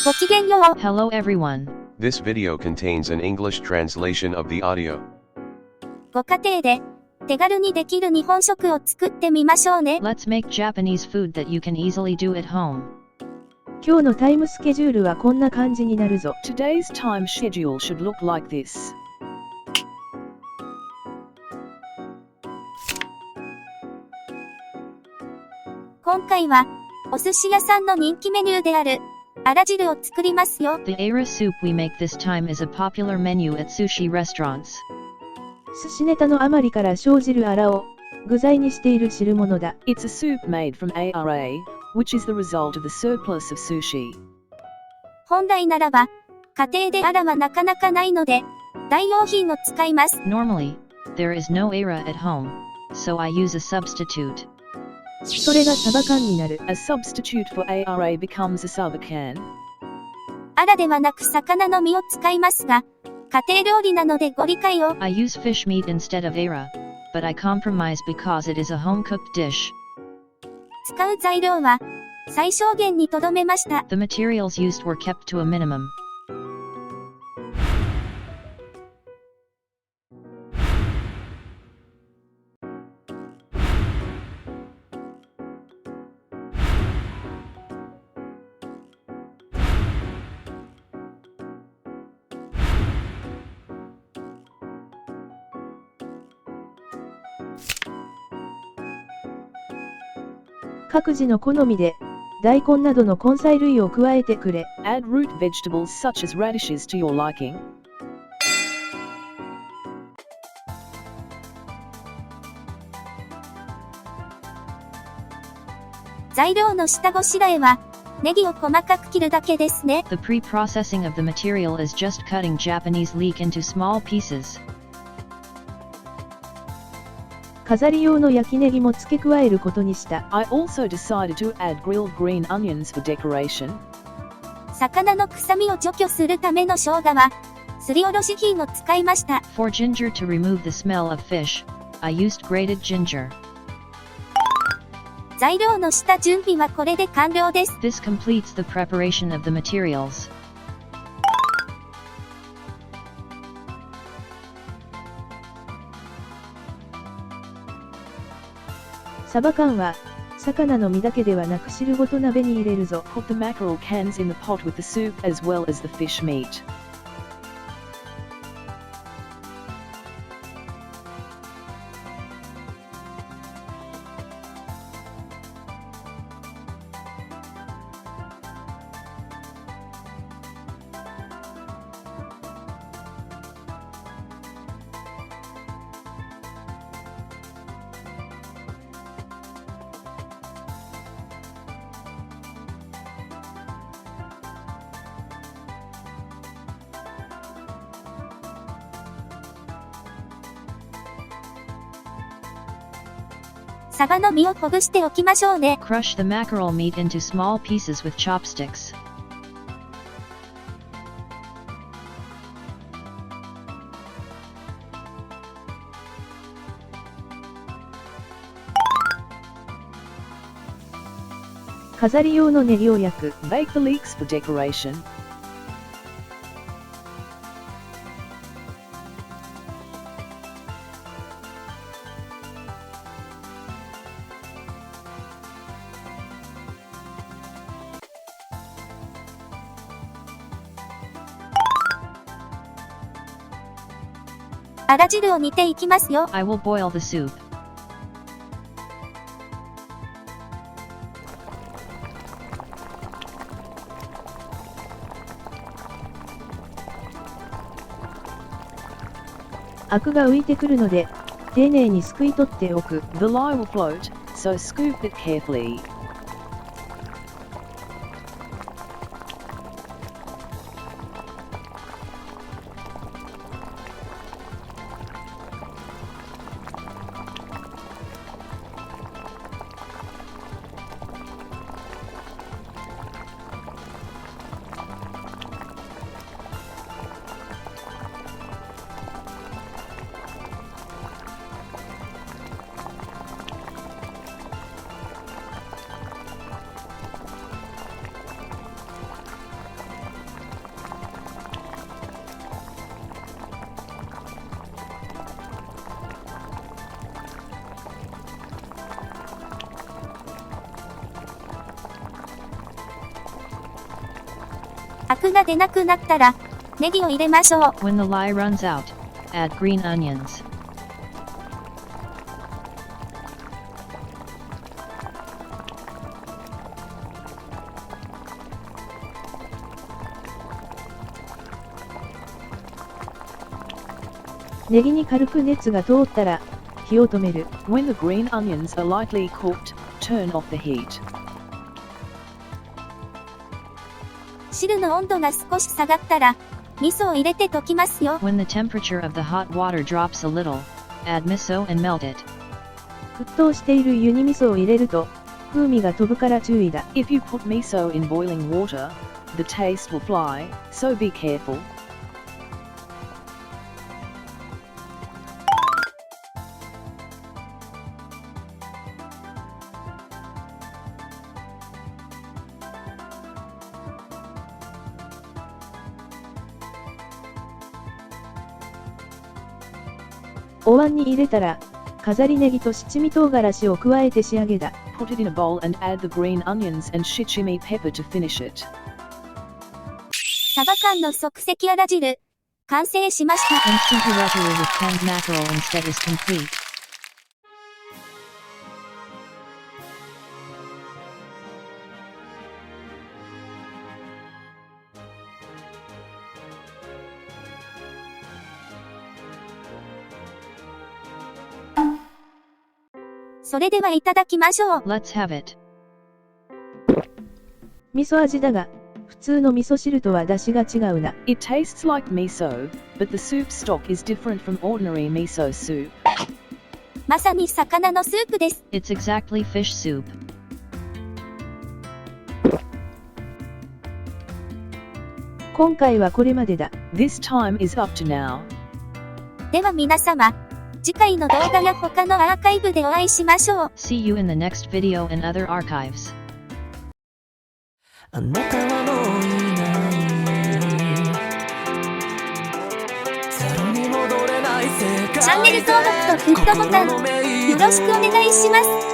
ごきげんよう。Hello everyone. This video contains an English translation of the audio. ご家庭で手軽にできる日本食を作ってみましょうね。 Let's make Japanese food that you can easily do at home. 今日のタイムスケジュールはこんな感じになるぞ。Today's time schedule should look like this. 今回はお寿司屋さんの人気メニューであるあら汁を作りますよ。 The Ara soup we make this time is a popular menu at sushi restaurants. 寿司ネタの余りから生じるあらを具材にしている汁物だ。It's a soup made from ARA, which is the result of the surplus of sushi. 本来ならば家庭であらはなかなかないので代用品を使います。 Normally, there is no Ara at home, so I use a substitute. それがサバ缶になる。 A substitute for ARA becomes a Saba can. あらではなく魚の身を使いますが、家庭料理なのでご理解を。 I use fish meat instead of Ara, but I compromise because it is a home-cooked dish. 使う材料は最小限にとどめました。 The materials used were kept to a minimum. 各自の好みで大根などの根菜類を加えてくれ。 Add root vegetables such as radishes to your liking. 材料の下ごしらえはネギを細かく切るだけですね。 The pre-processing of the material is just cutting Japanese leek into small pieces. 飾り用の焼きネギも付け加えることにした。 I also decided to add grilled green onions for decoration. 魚の臭みを除去するための生姜はすりおろし品を使いました。 For ginger to remove the smell of fish, I used grated ginger. 材料の下準備はこれで完了です。 This completes the preparation of the materials. サバ缶は魚の身だけではなく汁ごと鍋に入れるぞ。 Put the mackerel cans in the pot with the soup as well as the fish meat. サバの身をほぐしておきましょうね。 Crush the mackerel meat into small pieces with chopsticks. 飾り用のネギを焼く。 Bake the leeks for decoration. あら汁を煮ていきますよ。 I will boil the soup. アクが浮いてくるので丁寧にすくい取っておく。 The lye will float, so scoop it carefully. アクが出なくなったら、ネギを入れましょう。When the lye runs out, add green onions. ネギに軽く熱が通ったら、火を止める。When the green onions are lightly cooked, turn off the heat. 汁の温度が少し下がったら、味噌を入れて溶きますよ。When the temperature of the hot water drops a little, add miso and melt it. 沸騰している湯に味噌を入れると、風味が飛ぶから注意だ。If you put miso in boiling water, the taste will fly, so be careful. お椀に入れたら、飾りネギと七味唐辛子を加えて仕上げだ。Put it in a bowl and add the green onions and shichimi pepper to finish it. サバ缶の即席あら汁、完成しました。Instant Arajiru with canned mackerel instead is complete. それではいただきましょう。Let's have it. 味噌味だが、普通の味噌汁とは出汁が違うな。It tastes like miso, but the soup stock is different from ordinary miso soup. まさに魚のスープです。It's exactly fish soup. 今回はこれまでだ。This time is up to now. では皆様、次回の動画や他のアーカイブでお会いしましょう。See you in the next video and other archives. あなたはもういないゼロに戻れない世界でチャンネル登録とグッドボタン、よろしくお願いします。